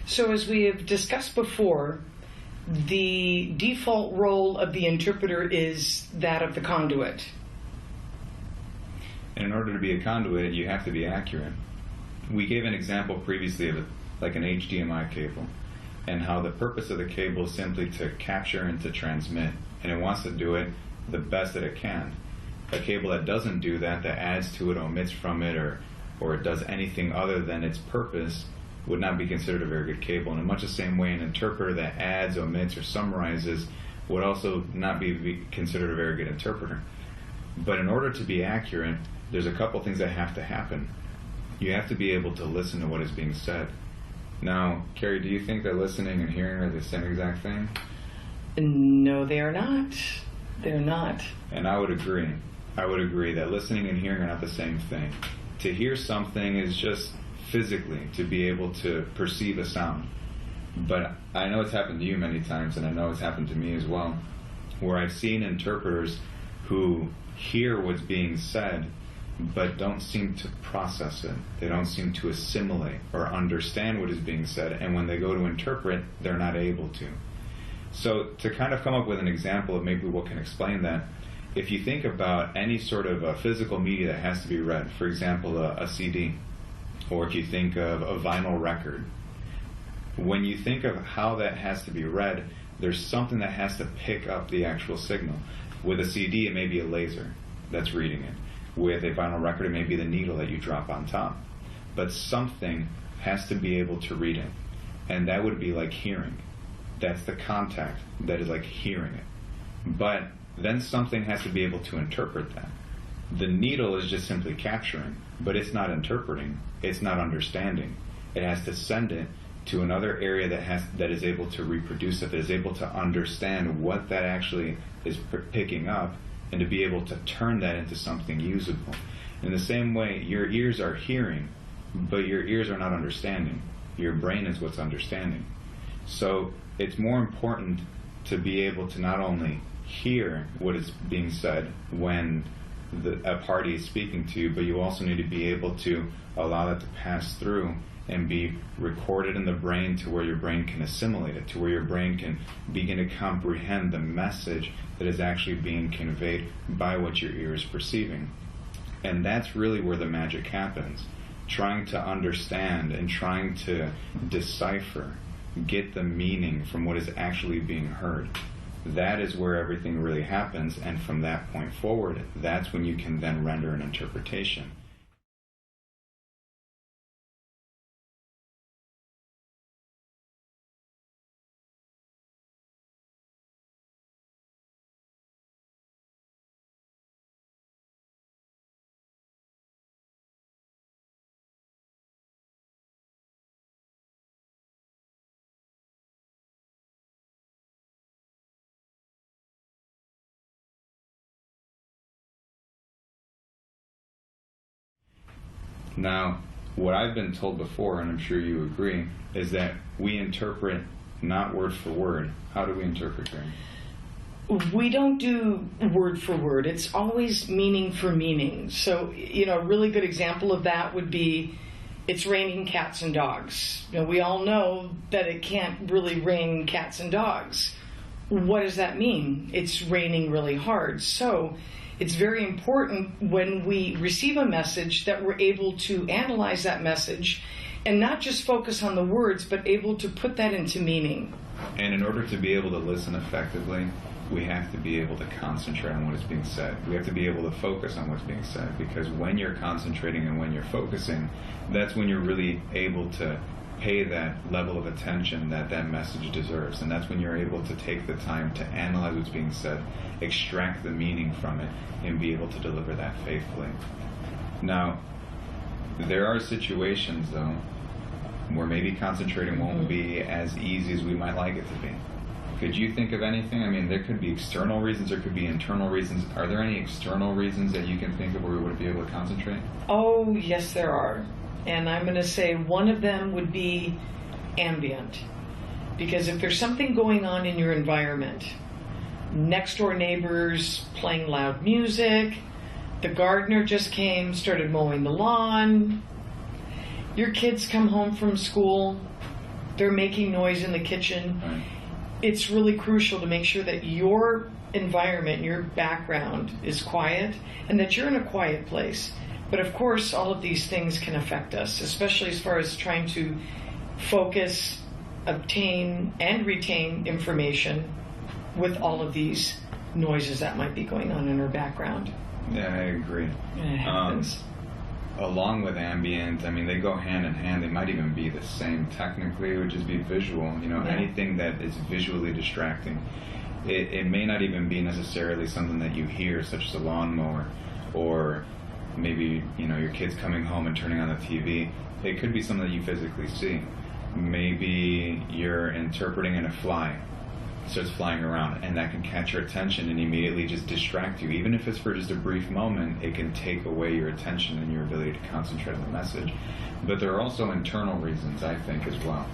So as we have discussed before, the default role of the interpreter is that of the conduit. And in order to be a conduit, you have to be accurate. We gave an example previously of like an HDMI cable, and how the purpose of the cable is simply to capture and to transmit, and it wants to do it the best that it can. A cable that doesn't do that, that adds to it, omits from it, or it does anything other than its purpose, would not be considered a very good cable. And in much the same way, an interpreter that adds, omits, or summarizes would also not be considered a very good interpreter. But in order to be accurate, there's a couple things that have to happen. You have to be able to listen to what is being said. Now, Carrie, do you think that listening and hearing are the same exact thing? No, they are not. They're not. And I would agree. I would agree that listening and hearing are not the same thing. To hear something is just physically to be able to perceive a sound. But I know it's happened to you many times, and I know it's happened to me as well, where I've seen interpreters who hear what's being said but don't seem to process it. They don't seem to assimilate or understand what is being said, and when they go to interpret, they're not able to. So to kind of come up with an example of maybe what can explain that, if you think about any sort of a physical media that has to be read, for example, a CD, or if you think of a vinyl record, when you think of how that has to be read, there's something that has to pick up the actual signal. With a CD, it may be a laser that's reading it. With a vinyl record, it may be the needle that you drop on top. But something has to be able to read it. And that would be like hearing. That's the contact that is like hearing it. But then something has to be able to interpret that. The needle is just simply capturing, but it's not interpreting. It's not understanding. It has to send it to another area that is able to reproduce it, that is able to understand what that actually is picking up, and to be able to turn that into something usable. In the same way, your ears are hearing, but your ears are not understanding. Your brain is what's understanding. So it's more important to be able to not only hear what is being said when a party is speaking to you, but you also need to be able to allow that to pass through and be recorded in the brain to where your brain can assimilate it, to where your brain can begin to comprehend the message that is actually being conveyed by what your ear is perceiving. And that's really where the magic happens. Trying to understand and trying to decipher, get the meaning from what is actually being heard. That is where everything really happens, and from that point forward, that's when you can then render an interpretation. Now, what I've been told before, and I'm sure you agree, is that we interpret not word for word. How do we interpret, Gary? We don't do word for word. It's always meaning for meaning. So, a really good example of that would be, it's raining cats and dogs. We all know that it can't really rain cats and dogs. What does that mean? It's raining really hard. So it's very important when we receive a message that we're able to analyze that message and not just focus on the words, but able to put that into meaning. And in order to be able to listen effectively, we have to be able to concentrate on what is being said. We have to be able to focus on what's being said, because when you're concentrating and when you're focusing, that's when you're really able to pay that level of attention that that message deserves. And that's when you're able to take the time to analyze what's being said, extract the meaning from it, and be able to deliver that faithfully. Now, there are situations, though, where maybe concentrating won't be as easy as we might like it to be. Could you think of anything? I mean, there could be external reasons, there could be internal reasons. Are there any external reasons that you can think of where we wouldn't be able to concentrate? Oh, yes, there are. And I'm going to say one of them would be ambient. Because if there's something going on in your environment, next door neighbors playing loud music, the gardener just came, started mowing the lawn, your kids come home from school, they're making noise in the kitchen. Right. It's really crucial to make sure that your environment, your background is quiet and that you're in a quiet place. But of course, all of these things can affect us, especially as far as trying to focus, obtain, and retain information with all of these noises that might be going on in our background. Yeah, I agree. And it happens. Along with ambient, I mean, they go hand in hand. They might even be the same technically. It would just be visual. Yeah. Anything that is visually distracting. It may not even be necessarily something that you hear, such as a lawnmower, or maybe your kids coming home and turning on the TV. It could be something that you physically see. Maybe you're interpreting and a fly starts flying around, and that can catch your attention and immediately just distract you. Even if it's for just a brief moment, it can take away your attention and your ability to concentrate on the message. But there are also internal reasons, I think, as well.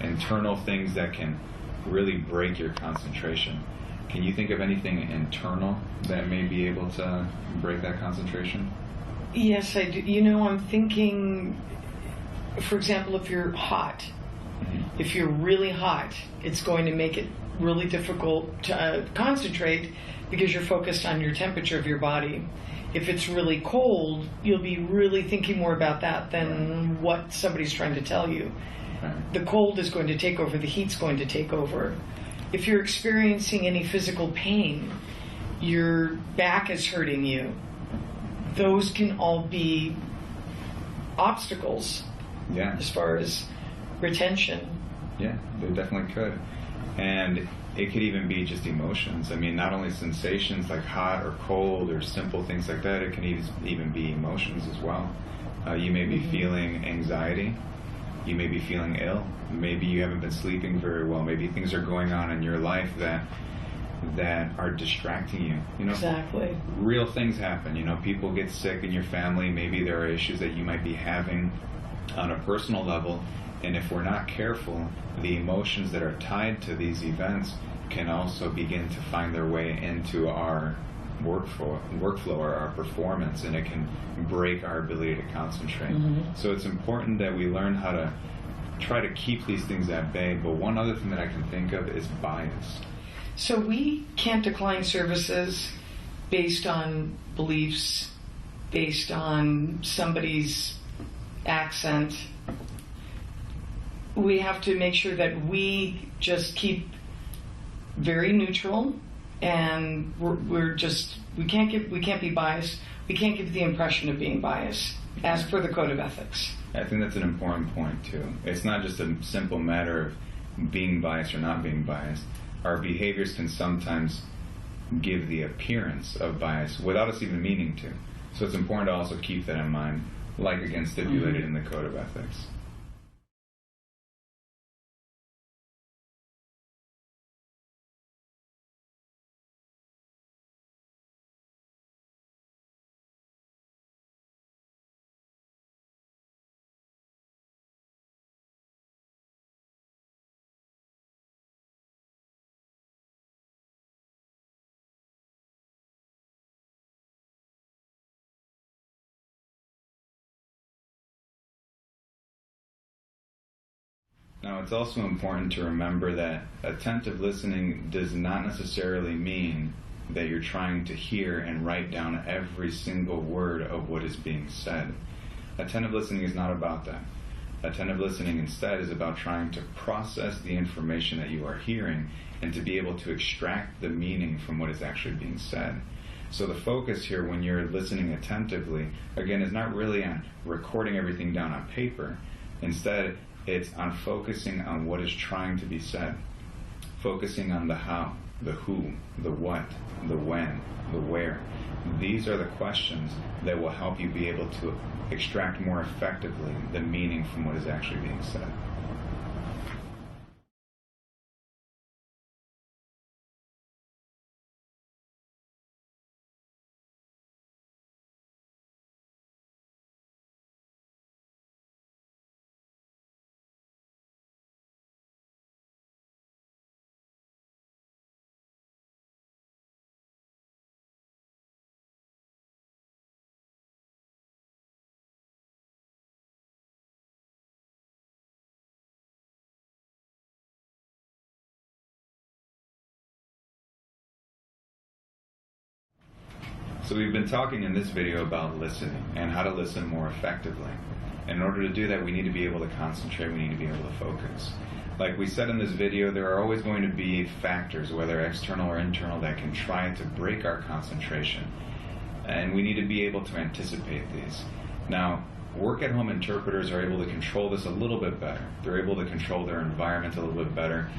Internal things that can really break your concentration. Can you think of anything internal that may be able to break that concentration? Yes, I do. I'm thinking, for example, if you're hot, if you're really hot, it's going to make it really difficult to concentrate because you're focused on your temperature of your body. If it's really cold, you'll be really thinking more about that than what somebody's trying to tell you. Right. The cold is going to take over, the heat's going to take over. If you're experiencing any physical pain, your back is hurting you, those can all be obstacles Yeah. as far as retention. Yeah, they definitely could. And it could even be just emotions. I mean, not only sensations like hot or cold or simple things like that, it can even be emotions as well. You may be feeling anxiety. You may be feeling ill. Maybe you haven't been sleeping very well. Maybe things are going on in your life that are distracting you. Exactly. Real things happen. People get sick in your family. Maybe there are issues that you might be having on a personal level. And if we're not careful, the emotions that are tied to these events can also begin to find their way into our workflow or our performance, and it can break our ability to concentrate. So it's important that we learn how to try to keep these things at bay. But one other thing that I can think of is bias. So we can't decline services based on beliefs, based on somebody's accent. We have to make sure that we just keep very neutral, and we can't be biased. We can't give the impression of being biased, as per the Code of Ethics. I think that's an important point too. It's not just a simple matter of being biased or not being biased. Our behaviors can sometimes give the appearance of bias without us even meaning to. So it's important to also keep that in mind, like again stipulated in the Code of Ethics. Now, it's also important to remember that attentive listening does not necessarily mean that you're trying to hear and write down every single word of what is being said. Attentive listening is not about that. Attentive listening instead is about trying to process the information that you are hearing and to be able to extract the meaning from what is actually being said. So the focus here when you're listening attentively, again, is not really on recording everything down on paper. Instead, it's on focusing on what is trying to be said, focusing on the how, the who, the what, the when, the where. These are the questions that will help you be able to extract more effectively the meaning from what is actually being said. So we've been talking in this video about listening and how to listen more effectively. In order to do that, we need to be able to concentrate, we need to be able to focus. Like we said in this video, there are always going to be factors, whether external or internal, that can try to break our concentration. And we need to be able to anticipate these. Now, work-at-home interpreters are able to control this a little bit better. They're able to control their environment a little bit better,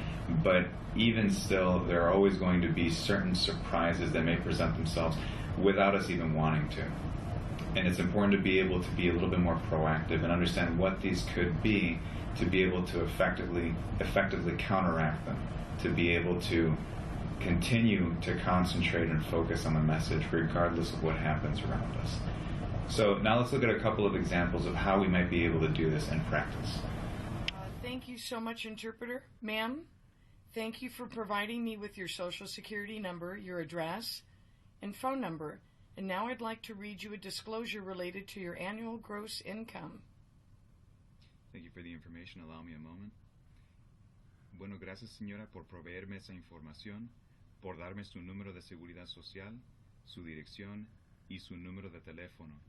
but even still, there are always going to be certain surprises that may present themselves without us even wanting to. And it's important to be able to be a little bit more proactive and understand what these could be to be able to effectively counteract them, to be able to continue to concentrate and focus on the message regardless of what happens around us. So now let's look at a couple of examples of how we might be able to do this in practice. Thank you so much, interpreter. Ma'am, thank you for providing me with your social security number, your address, and phone number. And now I'd like to read you a disclosure related to your annual gross income. Thank you for the information. Allow me a moment. Bueno, gracias, señora, por proveerme esa información, por darme su número de seguridad social, su dirección y su número de teléfono.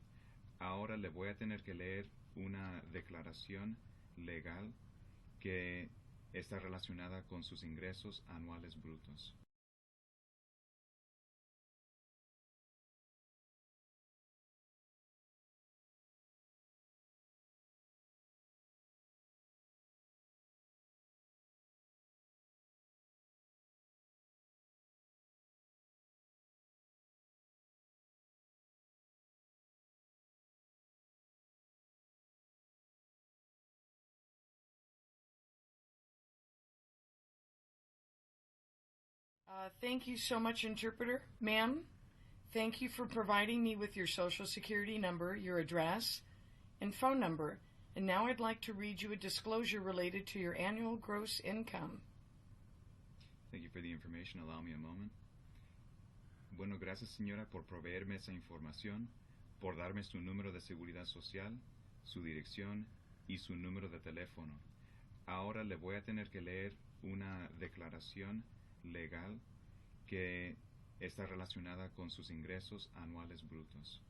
Ahora le voy a tener que leer una declaración legal que está relacionada con sus ingresos anuales brutos. Thank you so much, interpreter. Ma'am, thank you for providing me with your social security number, your address, and phone number. And now I'd like to read you a disclosure related to your annual gross income. Thank you for the information. Allow me a moment. Bueno, gracias, señora, por proveerme esa información, por darme su número de seguridad social, su dirección y su número de teléfono. Ahora le voy a tener que leer una declaración legal que está relacionada con sus ingresos anuales brutos.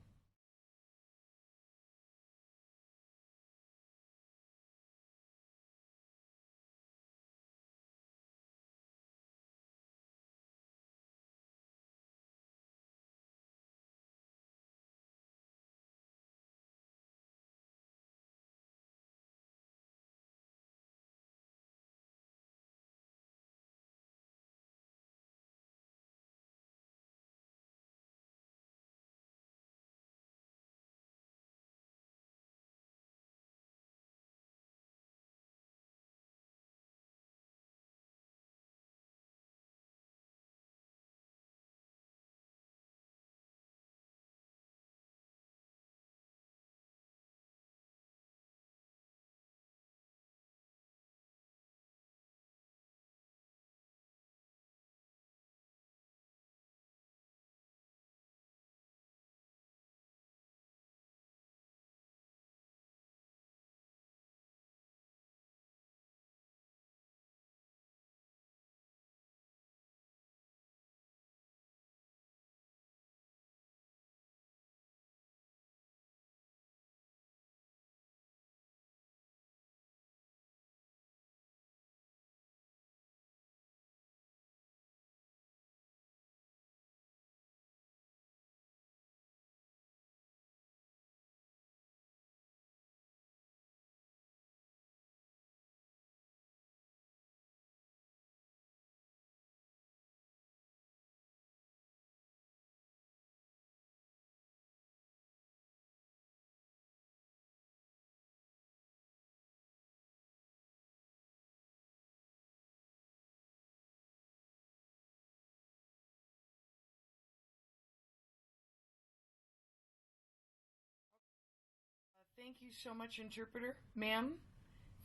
Thank you so much, interpreter. Ma'am,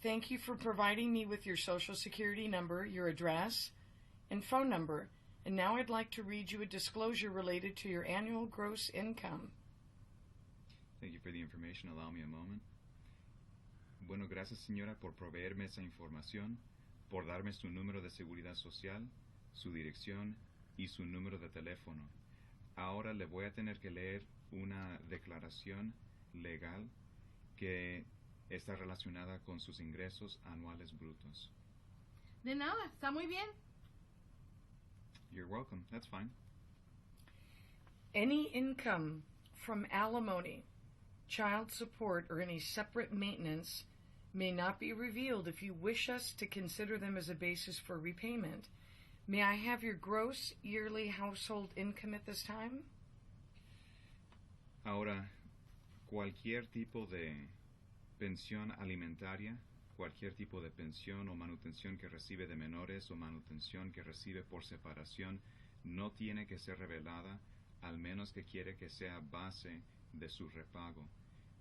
thank you for providing me with your social security number, your address, and phone number. And now I'd like to read you a disclosure related to your annual gross income. Thank you for the information. Allow me a moment. Bueno, gracias, señora, por proveerme esa información, por darme su número de seguridad social, su dirección y su número de teléfono. Ahora le voy a tener que leer una declaración legal que está relacionada con sus ingresos anuales brutos. De nada, está muy bien. You're welcome. That's fine. Any income from alimony, child support, or any separate maintenance may not be revealed if you wish us to consider them as a basis for repayment. May I have your gross yearly household income at this time? Ahora, cualquier tipo de pensión alimentaria, cualquier tipo de pensión o manutención que recibe de menores o manutención que recibe por separación no tiene que ser revelada al menos que quiere que sea base de su repago.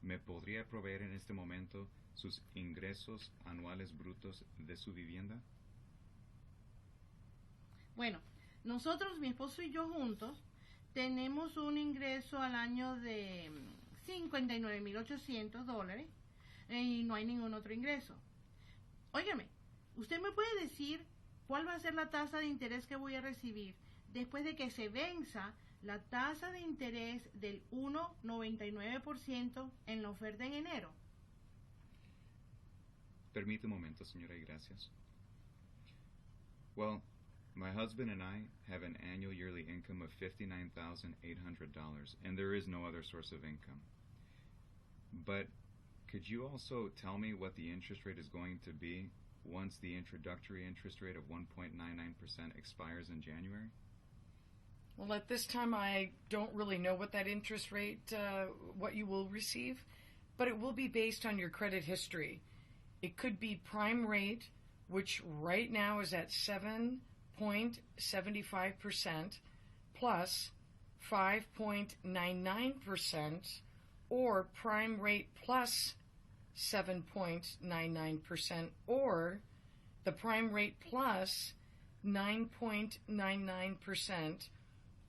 ¿Me podría proveer en este momento sus ingresos anuales brutos de su vivienda? Bueno, nosotros, mi esposo y yo juntos, tenemos un ingreso al año de $59,800 y no hay ningún otro ingreso. Óigame, ¿usted me puede decir cuál va a ser la tasa de interés que voy a recibir después de que se venza la tasa de interés del 1,99% en la oferta en enero? Permite un momento, señora, y gracias. Well, my husband and I have an annual yearly income of $59,800, and there is no other source of income. But could you also tell me what the interest rate is going to be once the introductory interest rate of 1.99% expires in January? Well, at this time, I don't really know what that interest rate, what you will receive, but it will be based on your credit history. It could be prime rate, which right now is at 7.75% plus 5.99%, or prime rate plus 7.99%, or the prime rate plus 9.99%,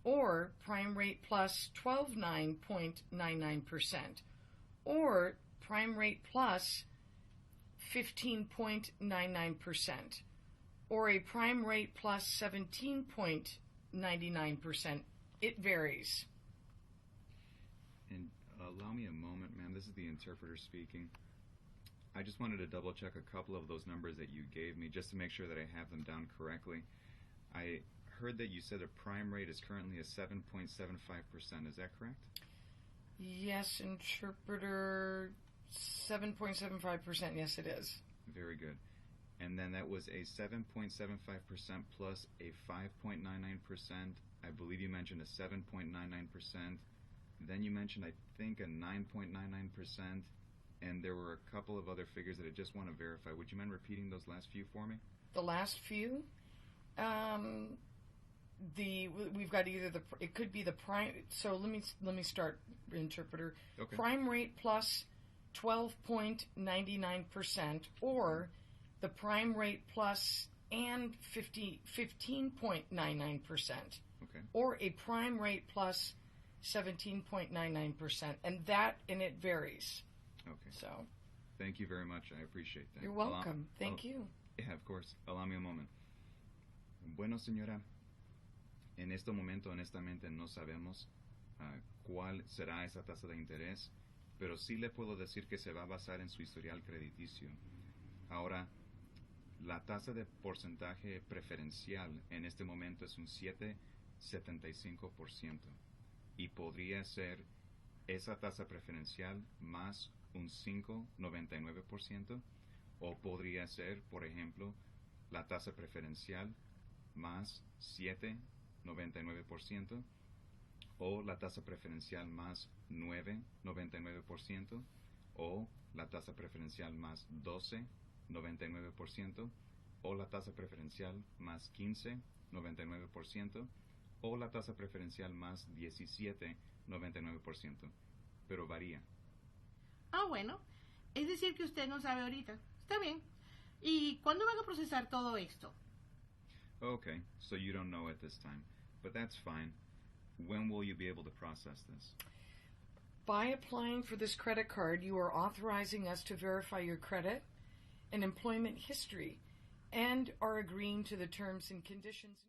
or prime rate plus 12.99%, or prime rate plus 15.99%, or a prime rate plus 17.99%. It varies. And allow me a moment, ma'am. This is the interpreter speaking. I just wanted to double check a couple of those numbers that you gave me just to make sure that I have them down correctly. I heard that you said a prime rate is currently at 7.75%. Is that correct? Yes, interpreter, 7.75%. Yes, it is. Very good. And then that was a 7.75% plus a 5.99%. I believe you mentioned a 7.99%. Then you mentioned, I think, a 9.99%. And there were a couple of other figures that I just want to verify. Would you mind repeating those last few for me? The last few? We've got either it could be the prime. So let me start, interpreter. Okay. Prime rate plus 12.99%, or the prime rate plus and 15.99%. Okay. Or a prime rate plus 17.99%, and it varies. Okay. So. Thank you very much. I appreciate that. You're welcome. Thank you. Yeah, of course. Allow me a moment. Bueno, señora, en este momento honestamente no sabemos cuál será esa tasa de interés, pero sí le puedo decir que se va a basar en su historial crediticio. Ahora, la tasa de porcentaje preferencial en este momento es un 7.75% y podría ser esa tasa preferencial más un 5.99%, o podría ser, por ejemplo, la tasa preferencial más 7.99%, o la tasa preferencial más 9.99%, o la tasa preferencial más 12.99%, o la tasa preferencial más 15.99%, o la tasa preferencial más 17.99%, pero varía. Ah, bueno, es decir que usted no sabe ahorita. Está bien. ¿Y cuándo van a procesar todo esto? Okay, so you don't know at this time, but that's fine. When will you be able to process this? By applying for this credit card, you are authorizing us to verify your credit and employment history, and are agreeing to the terms and conditions.